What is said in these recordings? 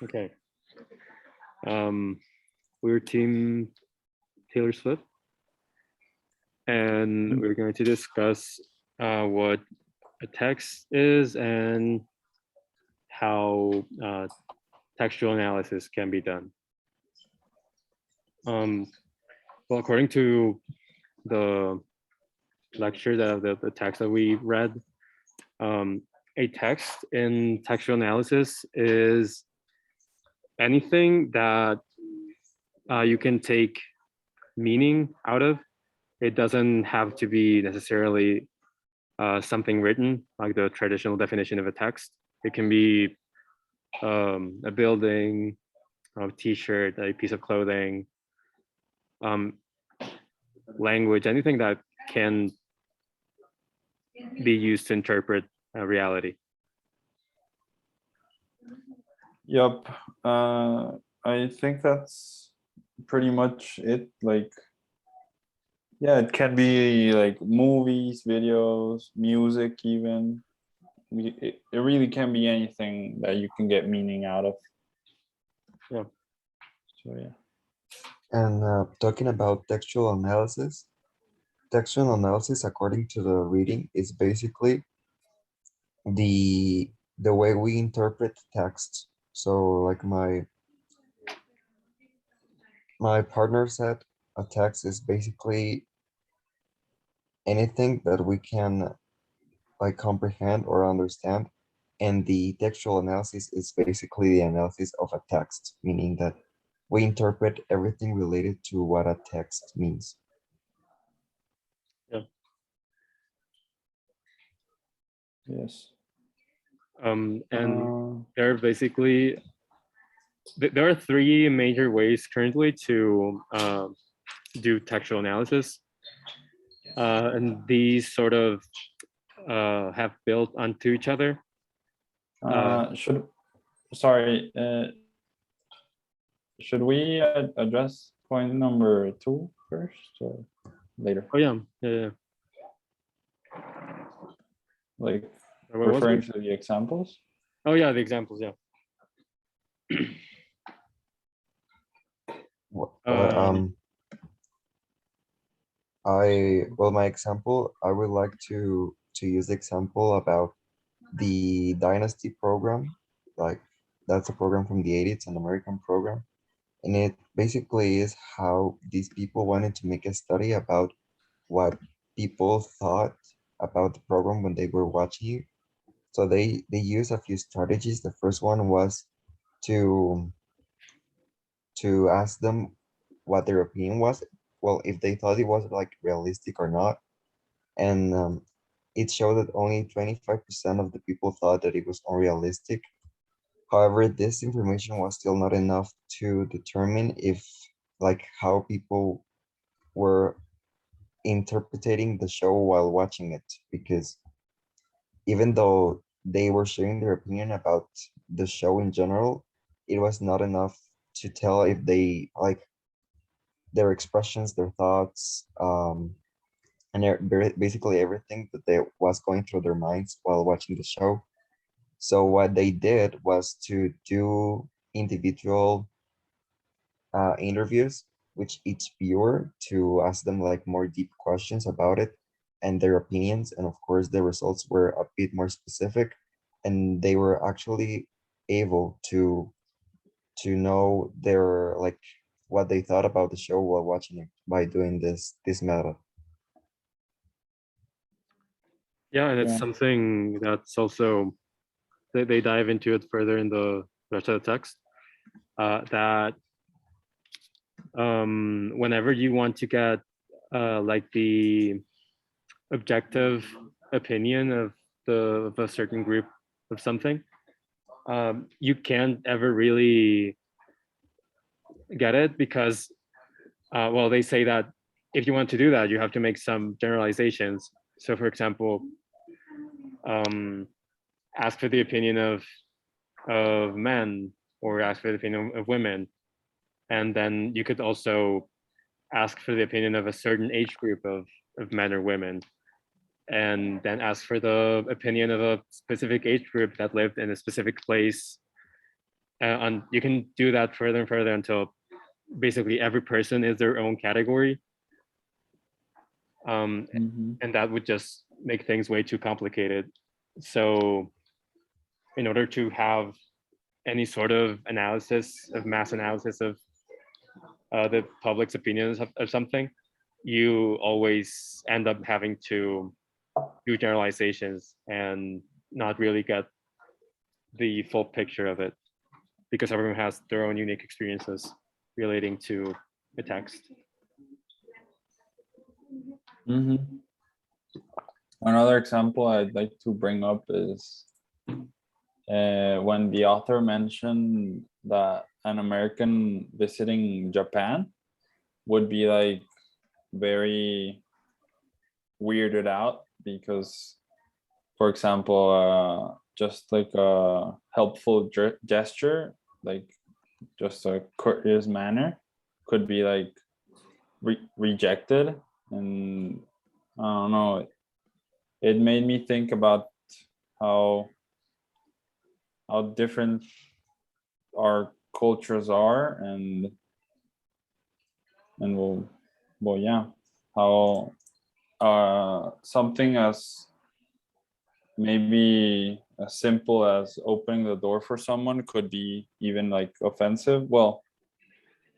Okay. Um, we're Team Taylor Swift, and we're going to discuss what a text is and how textual analysis can be done. Um, well, according to the lecture, the text that we read, um, a text in textual analysis is anything that you can take meaning out of. It doesn't have to be necessarily something written, like the traditional definition of a text. It can be a building, a t-shirt, a piece of clothing, um, language, anything that can be used to interpret reality. Yep. I think that's pretty much it. Like, yeah, it can be like movies, videos, music, even. It really can be anything that you can get meaning out of. Yeah. So yeah. And talking about textual analysis, according to the reading, is basically the way we interpret text. So, like my partner said, a text is basically anything that we can like comprehend or understand, and the textual analysis is basically the analysis of a text, meaning that we interpret everything related to what a text means. Yeah. Yes. And there are basically there are three major ways currently to do textual analysis, and these sort of have built onto each other. Should we address point number 2 first or later? Oh yeah. Like What was referring it? to the examples? Oh yeah, the examples, yeah. My example, I would like to use the example about the Dynasty program. Like, that's a program from the 80s, an American program. And it basically is how these people wanted to make a study about what people thought about the program when they were watching it. So they used a few strategies. The first one was to ask them what their opinion was. Well, if they thought it was like realistic or not. And it showed that only 25% of the people thought that it was unrealistic. However, this information was still not enough to determine if, like, how people were interpreting the show while watching it, because even though they were sharing their opinion about the show in general, it was not enough to tell if they like their expressions, their thoughts, and basically everything that they was going through their minds while watching the show. So what they did was to do individual interviews with each viewer to ask them like more deep questions about it and their opinions. And of course, the results were a bit more specific, and they were actually able to know their like what they thought about the show while watching it by doing this method. Yeah, and it's Yeah. something that's also they dive into it further in the rest of the text. That whenever you want to get like the objective opinion of a certain group of something, you can't ever really get it because well, they say that if you want to do that, you have to make some generalizations. So for example, ask for the opinion of men, or ask for the opinion of women, and then you could also ask for the opinion of a certain age group of men or women, and then ask for the opinion of a specific age group that lived in a specific place and you can do that further and further until basically every person is their own category. Mhm. And that would just make things way too complicated. So in order to have any sort of analysis, of mass analysis of the public's opinions of something, you always end up having to do generalizations and not really get the full picture of it, because everyone has their own unique experiences relating to the text. Mhm. Another example I'd like to bring up is when the author mentioned that an American visiting Japan would be like very weirded out because, for example, just like a helpful gesture, like just a courteous manner, could be like rejected. And I don't know, it made me think about how different our cultures are, and well yeah, how something as maybe as simple as opening the door for someone could be even like offensive. Well,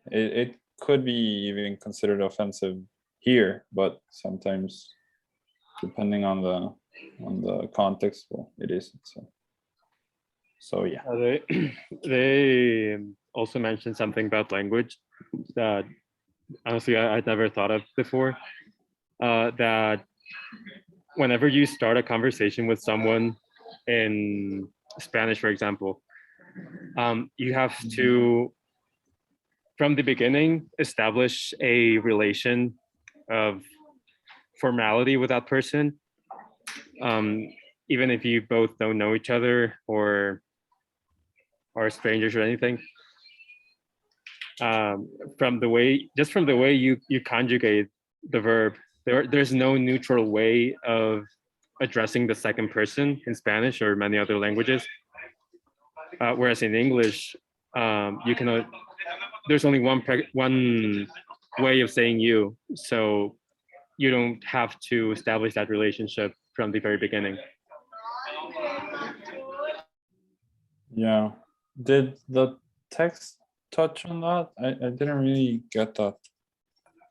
it could be even considered offensive here, but sometimes depending on the context, well, it isn't. So yeah. They also mentioned something about language that honestly I'd never thought of before. That whenever you start a conversation with someone in Spanish, for example, you have to, from the beginning, establish a relation of formality with that person, even if you both don't know each other or are strangers or anything. From the way you conjugate the verb, there's no neutral way of addressing the second person in Spanish or many other languages. Whereas in English, you can there's only one way of saying you, so you don't have to establish that relationship from the very beginning. Yeah. Did the text touch on that? I didn't really get that.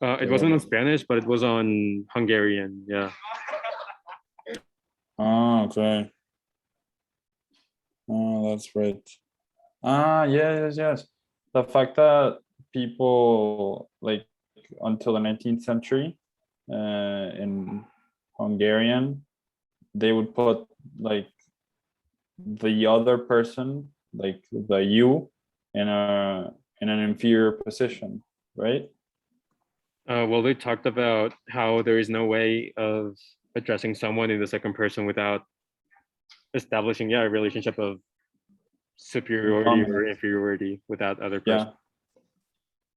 It wasn't on Spanish, but it was on Hungarian. Yeah. Oh, okay. Oh, that's right. Yes. The fact that people like until the 19th century in Hungarian, they would put like the other person, like the you, in an inferior position, right? Well, they talked about how there is no way of addressing someone in the second person without establishing, a relationship of superiority or inferiority with that other person.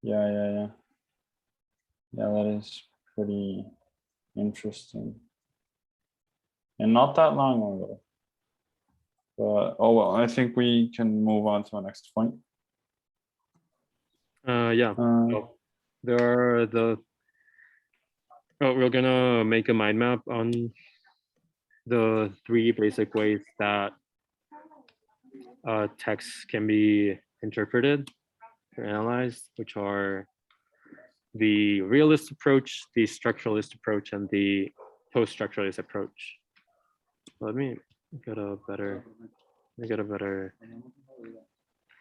Yeah. Yeah, that is pretty interesting. And not that long ago. But oh well, I think we can move on to the next point. Yeah. Well, there are we're gonna make a mind map on the three basic ways that text can be interpreted or analyzed, which are the realist approach, the structuralist approach, and the post-structuralist approach. Let me get a better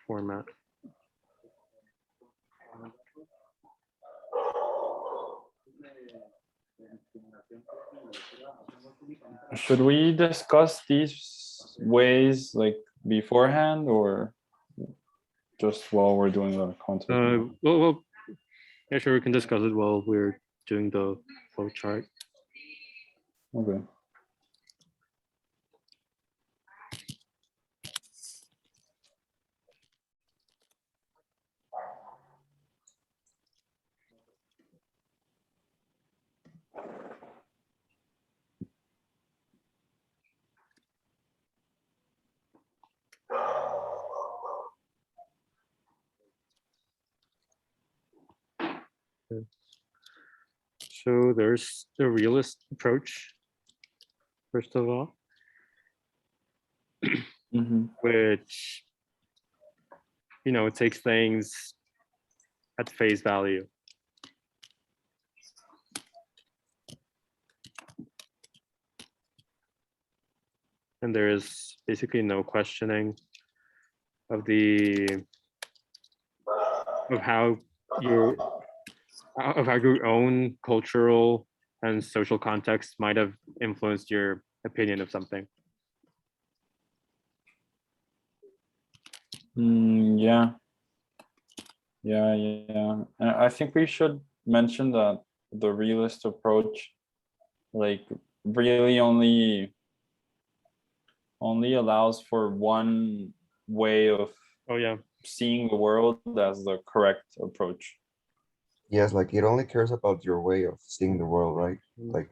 format. Should we discuss these ways like beforehand or just while we're doing the content? Well, yeah, sure, we can discuss it while we're doing the flow chart. Okay. So there's the realist approach, first of all, which, it takes things at face value. And there is basically no questioning of how your own cultural and social context might have influenced your opinion of something. Yeah. And I think we should mention that the realist approach, like, really only allows for one way of Oh yeah. seeing the world as the correct approach. Yes, like it only cares about your way of seeing the world, right? Like,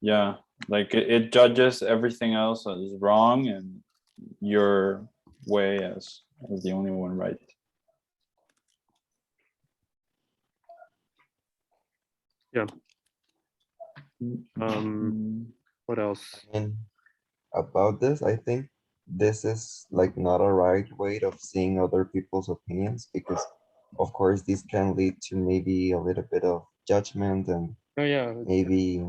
Yeah, like it judges everything else as wrong and your way as the only one right. Yeah. What else? I mean, about this, I think this is like not a right way of seeing other people's opinions, because of course this can lead to maybe a little bit of judgment and Oh yeah. maybe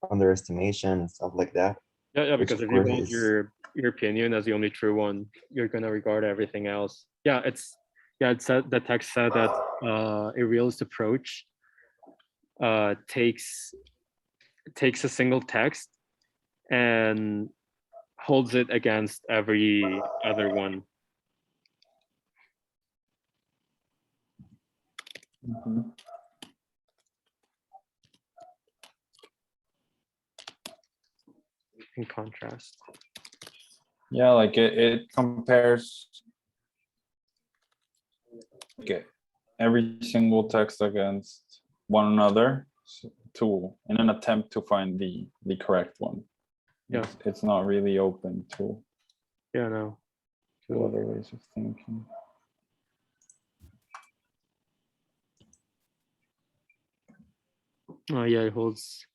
underestimation and stuff like that. Yeah, which because of if you course hold is your opinion as the only true one, you're gonna regard everything else. It said the text said that a realist approach takes a single text and holds it against every other one. In contrast. Yeah, like it compares every single text against one another to in an attempt to find the correct one. Yeah. It's not really open to No. to other ways of thinking. Oh yeah, it holds.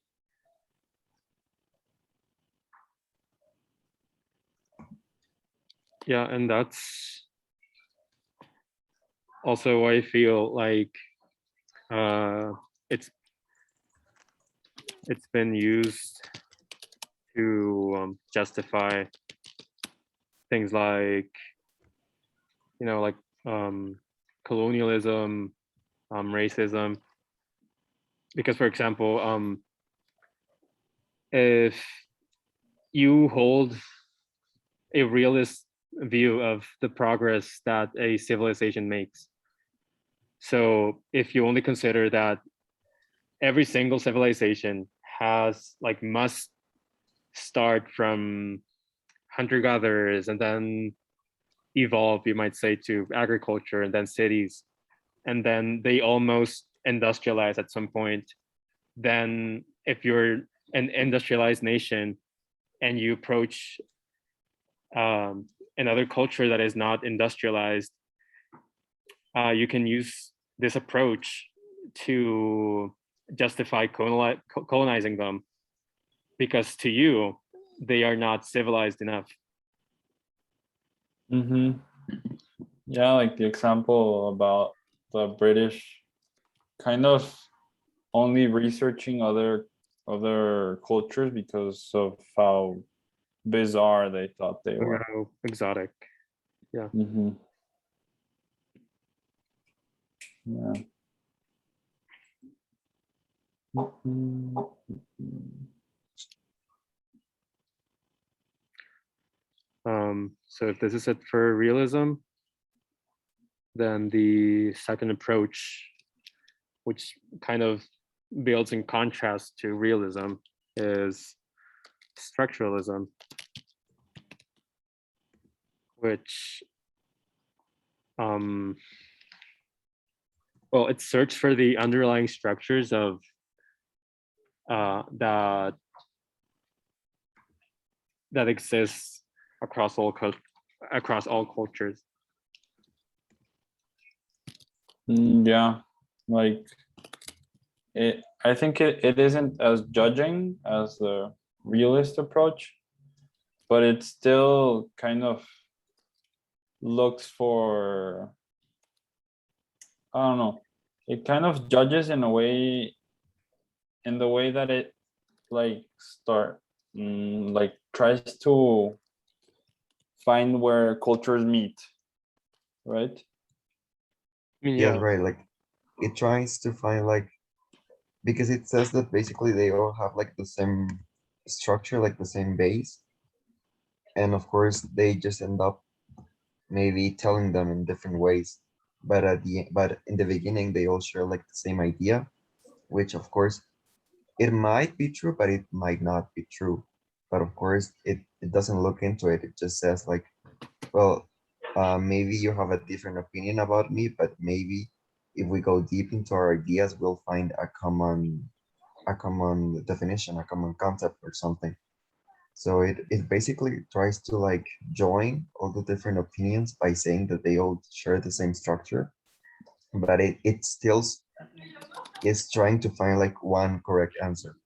Yeah, and that's also why I feel like it's been used to justify things like colonialism, racism. Because, for example, if you hold a realist view of the progress that a civilization makes, so if you only consider that every single civilization must start from hunter-gatherers and then evolve, you might say, to agriculture and then cities, and then they almost industrialize at some point, then if you're an industrialized nation and you approach another culture that is not industrialized, you can use this approach to justify colonizing them, because to you they are not civilized enough. Yeah, like the example about the British kind of only researching other cultures because of how bizarre they thought they were. How exotic. Yeah. Yeah. So if this is it for realism, then the second approach, which kind of builds in contrast to realism, is structuralism, which it searched for the underlying structures of that exists across all cultures. Yeah, like I think it isn't as judging as the realist approach, but it still kind of looks for, I don't know, it kind of judges in a way, in the way that it like like tries to find where cultures meet, right? I mean, Yes, yeah, right. Like it tries to find like, because it says that basically they all have like the same structure, like the same base. And of course they just end up maybe telling them in different ways. But in the beginning they all share like the same idea, which of course it might be true, but it might not be true. But of course it doesn't look into it. It just says like, well, maybe you have a different opinion about me, but maybe if we go deep into our ideas, we'll find a common definition, a common concept or something. So it basically tries to like join all the different opinions by saying that they all share the same structure, but it still is trying to find like one correct answer.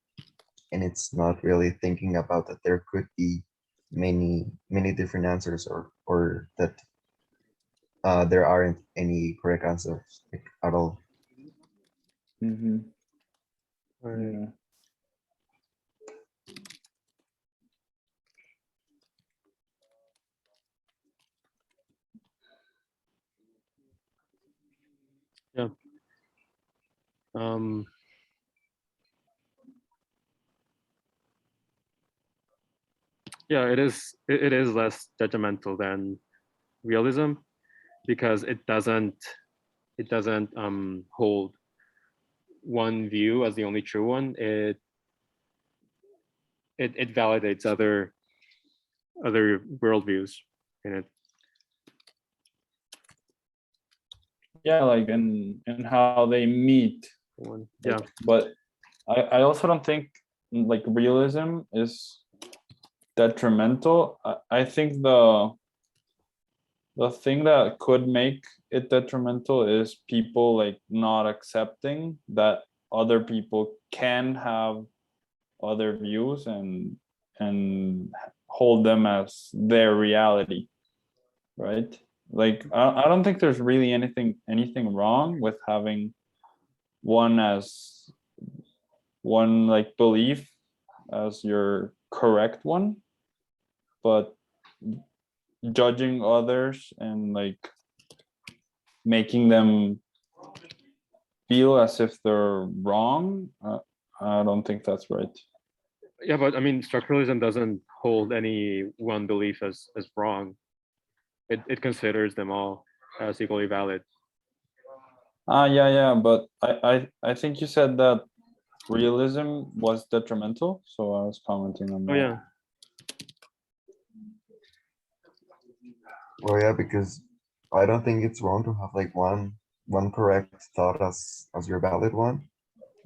And it's not really thinking about that there could be many different answers, or that there aren't any correct answers like, at all. Mm-hmm. all right. Yeah. Yeah. Um, yeah, it is less judgmental than realism because it doesn't hold one view as the only true one. It validates other worldviews in it. Yeah, like and how they meet. One, Like, yeah, but I also don't think like realism is detrimental. I think the thing that could make it detrimental is people like not accepting that other people can have other views and hold them as their reality, right? Like I don't think there's really anything wrong with having one as one like belief as your correct one, but judging others and like making them feel as if they're wrong, I don't think that's right. yeah. But I mean, structuralism doesn't hold any one belief as wrong. It considers them all as equally valid. Yeah, but I think you said that realism was detrimental, so I was commenting on Oh that. yeah, Well, yeah, because I don't think it's wrong to have like one correct thought as your valid one.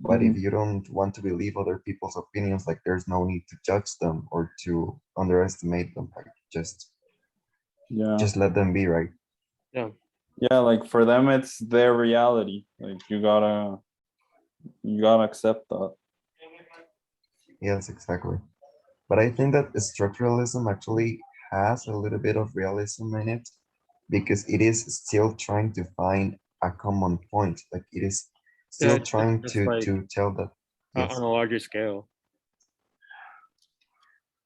But if Mhm. you don't want to believe other people's opinions, like there's no need to judge them or to underestimate them. Like Yeah, just let them be, right? yeah, yeah, like for them it's their reality, like you gotta accept that. Yes, exactly. But I think that structuralism actually has a little bit of realism in it because it is still trying to find a common point. Like it is yeah. still trying It's like to tell that, on yes, a larger scale.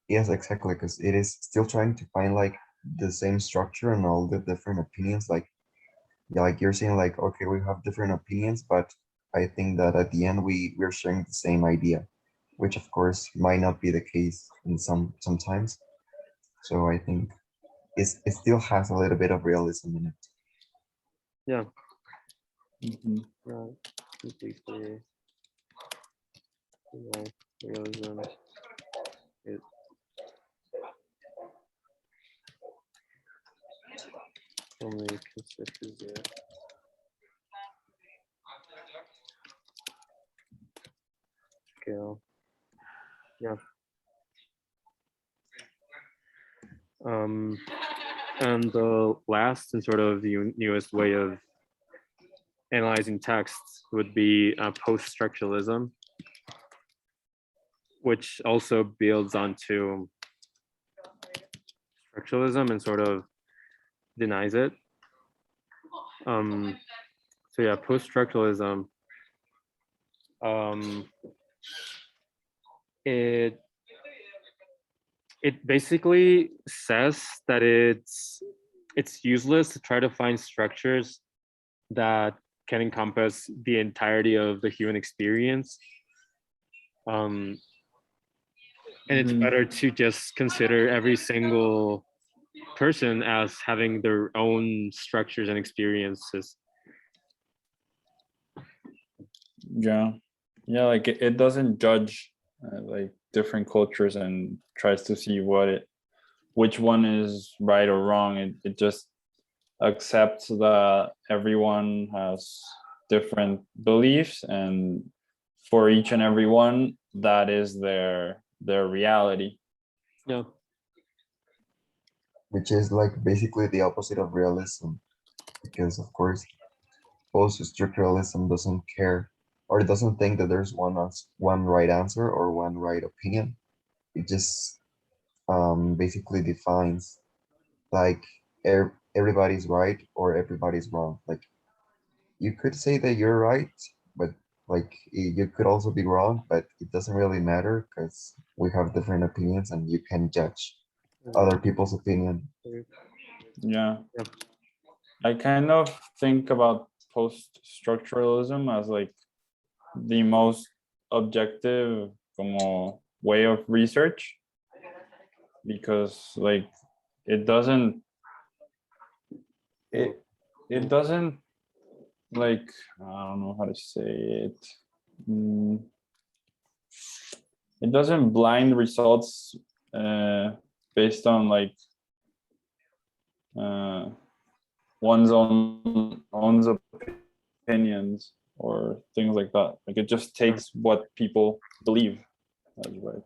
yes, exactly, because it is still trying to find like the same structure and all the different opinions. Like, yeah, like you're saying, like, okay, we have different opinions, but I think that at the end we're sharing the same idea, which of course might not be the case in sometimes. So I think it still has a little bit of realism in it. Yeah, Mhm. yeah. Completely. You know, realism. It only considers it. Scale. Yeah. Um, and the last and sort of the newest way of analyzing texts would be post-structuralism, which also builds onto structuralism and sort of denies it. So yeah, post-structuralism, it basically says that it's useless to try to find structures that can encompass the entirety of the human experience. And it's better to just consider every single person as having their own structures and experiences. Yeah, like it doesn't judge like different cultures and tries to see which one is right or wrong. It just accepts that everyone has different beliefs, and for each and every one, that is their reality. Yeah. Which is like basically the opposite of realism, because of course post-structuralism doesn't care or doesn't think that there's one right answer or one right opinion. It just basically defines like everybody's right or everybody's wrong. Like you could say that you're right, but like you could also be wrong, but it doesn't really matter because we have different opinions and you can judge other people's opinion. Yeah. Yep. I kind of think about post-structuralism as like the most objective como way of research, because like it doesn't like, I don't know how to say it. It doesn't blind results based on like one's own opinions or things like that. Like it just takes what people believe as right.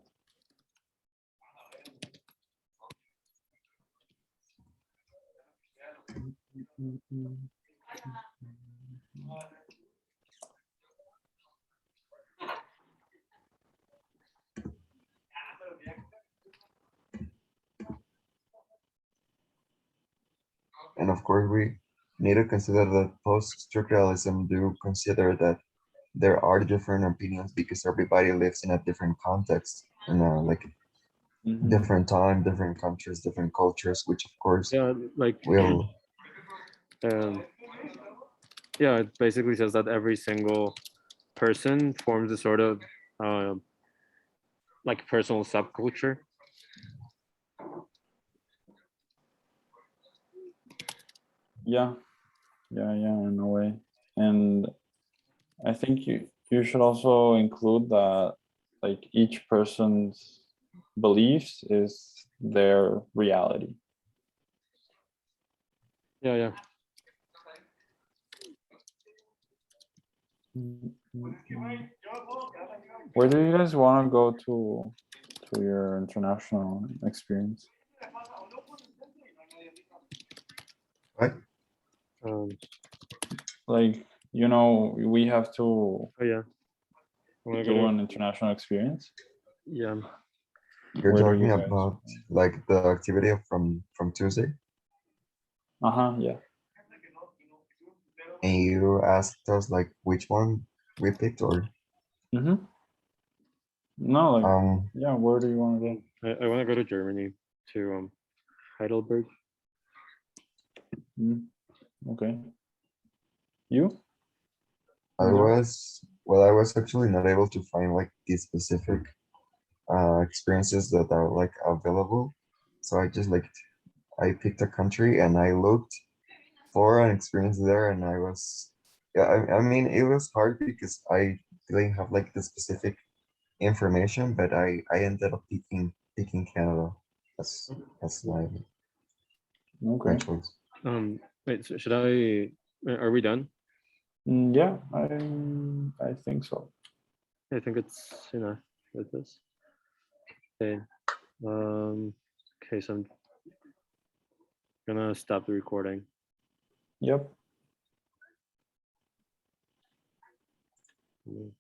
And of course, we need to consider that post-structuralism do consider that there are different opinions because everybody lives in a different context and like different time, different countries, different cultures, which of course Yeah, like will yeah, it basically says that every single person forms a sort of like personal subculture. Yeah, in a way. And I think you should also include that like each person's beliefs is their reality. Yeah. Where do you guys want to go to your international experience? right. Like, you know, we have to Oh yeah. do an international experience. Yeah. You're Where do talking you guys about like the activity from Tuesday, yeah. and you asked us like which one we picked, or No, like yeah, where do you want to go? I want to go to Germany, to Heidelberg. Okay. You? I was actually not able to find like these specific experiences that are like available, so I just like I picked a country and I looked for an experience there, and I was yeah, I mean it was hard because I didn't have like the specific information, but I ended up picking Canada as my Okay. choice. Wait, so should I? Are we done? Yeah, I think so. I think it's enough with this. Okay. Okay, so I'm gonna stop the recording. Yep. Mm.